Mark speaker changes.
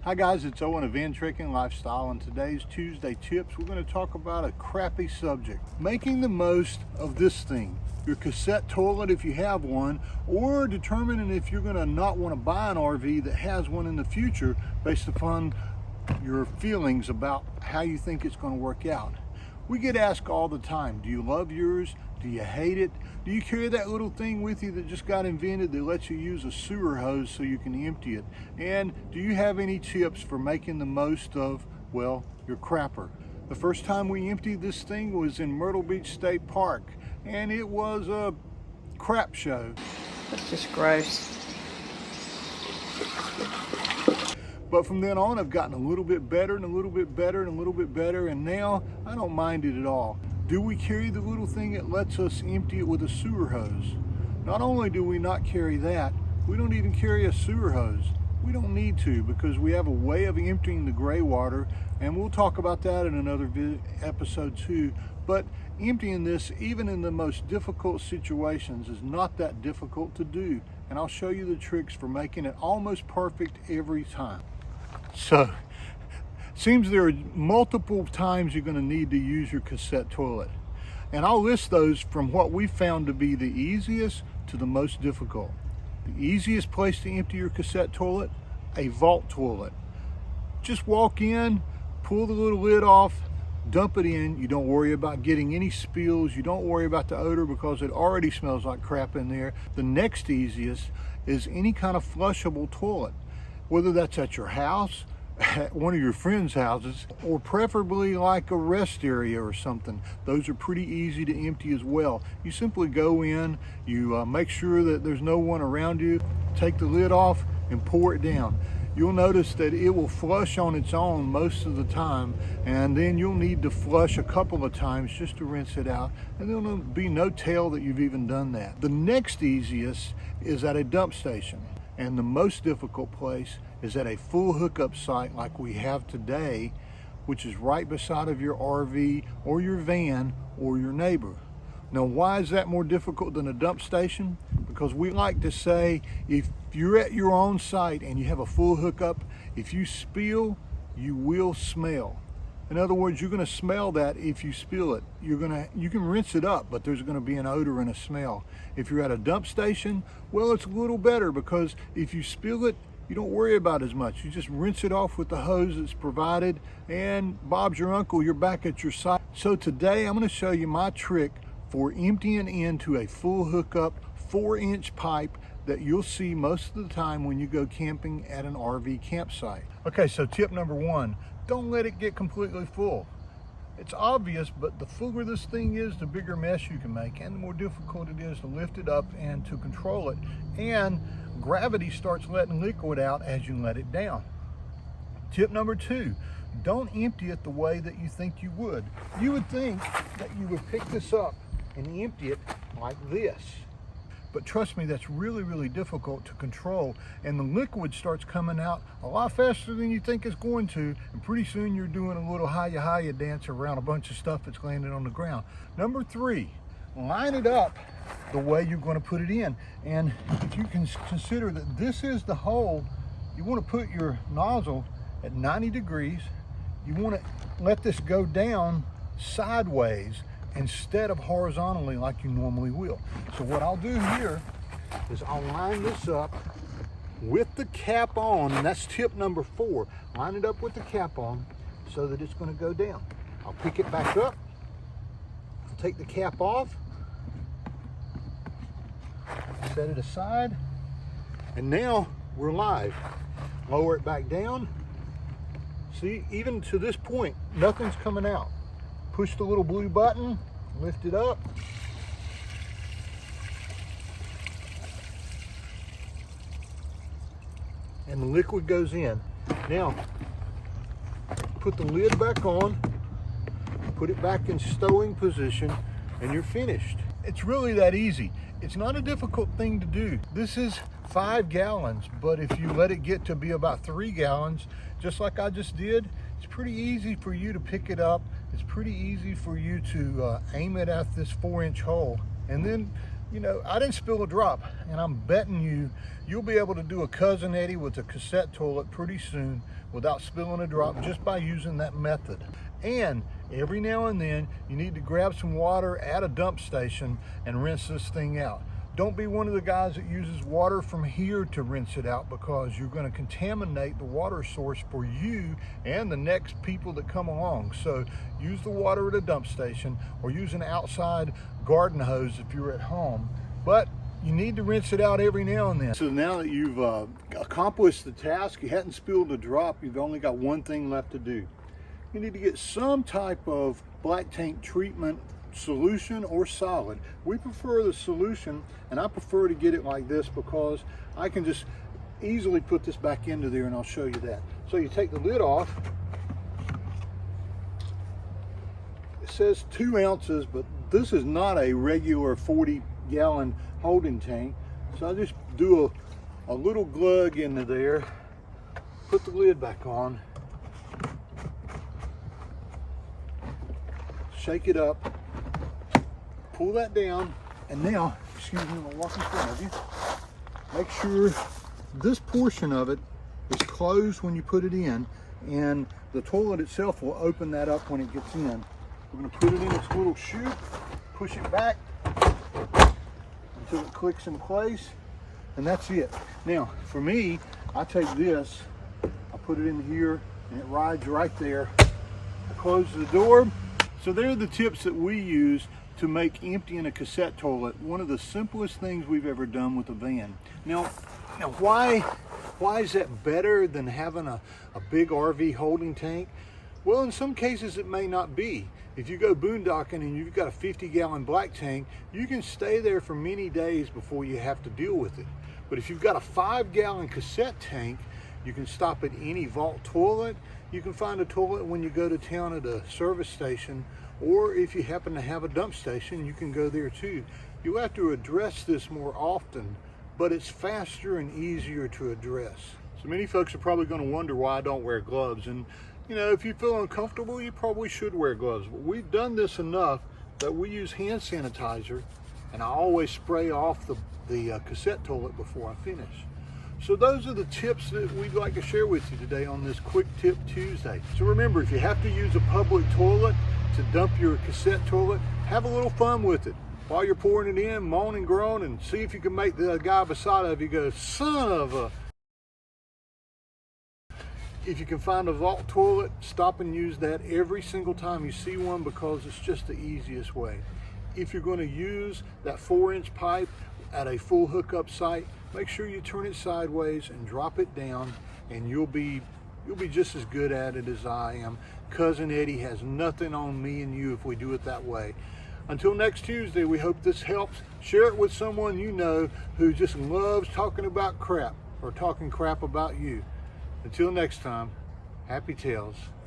Speaker 1: Hi guys, it's Owen of Van Trekking Lifestyle, and today's Tuesday Tips, we're going to talk about a crappy subject. Making the most of this thing, your cassette toilet if you have one, or determining if you're going to not want to buy an RV that has one in the future based upon your feelings about how you think it's going to work out. We get asked all the time, do you love yours? Do you hate it? Do you carry that little thing with you that just got invented that lets you use a sewer hose so you can empty it? And do you have any tips for making the most of, well, your crapper? The first time we emptied this thing was in Myrtle Beach State Park, and it was a crap show.
Speaker 2: That's just gross.
Speaker 1: But from then on, I've gotten a little bit better and a little bit better and a little bit better, and now I don't mind it at all. Do we carry the little thing that lets us empty it with a sewer hose? Not only do we not carry that, we don't even carry a sewer hose. We don't need to, because we have a way of emptying the gray water, and we'll talk about that in another episode too. But emptying this, even in the most difficult situations, is not that difficult to do. And I'll show you the tricks for making it almost perfect every time. So, seems there are multiple times you're going to need to use your cassette toilet. And I'll list those from what we found to be the easiest to the most difficult. The easiest place to empty your cassette toilet, a vault toilet. Just walk in, pull the little lid off, dump it in. You don't worry about getting any spills. You don't worry about the odor because it already smells like crap in there. The next easiest is any kind of flushable toilet, whether that's at your house, at one of your friends' houses, or preferably like a rest area or something. Those are pretty easy to empty as well. You simply go in, you make sure that there's no one around you, take the lid off and pour it down. You'll notice that it will flush on its own most of the time, and then you'll need to flush a couple of times just to rinse it out, and there'll be no tell that you've even done that. The next easiest is at a dump station, and the most difficult place is at a full hookup site like we have today, which is right beside of your RV or your van or your neighbor. Now, why is that more difficult than a dump station? Because we like to say, if you're at your own site and you have a full hookup, if you spill, you will smell. In other words, you're going to smell that if you spill it. You can rinse it up, but there's going to be an odor and a smell. If you're at a dump station, well, it's a little better, because if you spill it, you don't worry about as much. You just rinse it off with the hose that's provided, and Bob's your uncle, you're back at your site. So today I'm going to show you my trick for emptying into a full hookup 4-inch pipe that you'll see most of the time when you go camping at an RV campsite. Okay, so tip number 1, don't let it get completely full. It's obvious, but the fuller this thing is, the bigger mess you can make, and the more difficult it is to lift it up and to control it. And gravity starts letting liquid out as you let it down. Tip number 2, don't empty it the way that you think you would. You would think that you would pick this up and empty it like this. But trust me, that's really, really difficult to control, and the liquid starts coming out a lot faster than you think it's going to, and pretty soon you're doing a little hiya dance around a bunch of stuff that's landing on the ground. Number 3, line it up the way you're going to put it in. And if you can consider that this is the hole, you want to put your nozzle at 90 degrees. You want to let this go down sideways instead of horizontally like you normally will. So what I'll do here is I'll line this up with the cap on, and that's tip number 4. Line it up with the cap on so that it's going to go down. I'll pick it back up, I'll take the cap off, set it aside, and now we're live. Lower it back down. See, even to this point, nothing's coming out. Push the little blue button, lift it up. And the liquid goes in. Now, put the lid back on, put it back in stowing position, and you're finished. It's really that easy. It's not a difficult thing to do. This is 5 gallons, but if you let it get to be about 3 gallons, just like I just did, it's pretty easy for you to pick it up. It's pretty easy for you to aim it at this 4-inch hole, and then You know, I didn't spill a drop, and I'm betting you'll be able to do a Cousin Eddie with a cassette toilet pretty soon without spilling a drop just by using that method. And every now and then you need to grab some water at a dump station and rinse this thing out. Don't be one of the guys that uses water from here to rinse it out, because you're going to contaminate the water source for you and the next people that come along. So use the water at a dump station, or use an outside garden hose if you're at home. But you need to rinse it out every now and then. So now that you've accomplished the task, you hadn't spilled a drop, you've only got one thing left to do. You need to get some type of black tank treatment solution or solid. We prefer the solution, and I prefer to get it like this because I can just easily put this back into there, and I'll show you that. So you take the lid off. It says 2 ounces, but this is not a regular 40-gallon holding tank. So I just do a little glug into there, put the lid back on, shake it up, pull that down, and now, excuse me, I'm gonna walk in front of you. Make sure this portion of it is closed when you put it in, and the toilet itself will open that up when it gets in. We're gonna put it in its little chute, push it back until it clicks in place, and that's it. Now, for me, I take this, I put it in here, and it rides right there. I close the door. So there are the tips that we use to make emptying a cassette toilet one of the simplest things we've ever done with a van. Now why is that better than having a big RV holding tank? Well, in some cases it may not be. If you go boondocking and you've got a 50-gallon black tank, you can stay there for many days before you have to deal with it. But if you've got a 5-gallon cassette tank, you can stop at any vault toilet. You can find a toilet when you go to town at a service station, or if you happen to have a dump station, you can go there too. You have to address this more often, but it's faster and easier to address. So many folks are probably going to wonder why I don't wear gloves. And you know, if you feel uncomfortable, you probably should wear gloves. But we've done this enough that we use hand sanitizer, and I always spray off the cassette toilet before I finish. So those are the tips that we'd like to share with you today on this Quick Tip Tuesday. So remember, if you have to use a public toilet to dump your cassette toilet, have a little fun with it. While you're pouring it in, moan and groan, and see if you can make the guy beside of you go, son of a... If you can find a vault toilet, stop and use that every single time you see one, because it's just the easiest way. If you're going to use that 4-inch pipe at a full hookup site, make sure you turn it sideways and drop it down, and you'll be just as good at it as I am. Cousin Eddie has nothing on me and you if we do it that way. Until next Tuesday, we hope this helps. Share it with someone you know who just loves talking about crap, or talking crap about you. Until next time, happy tales.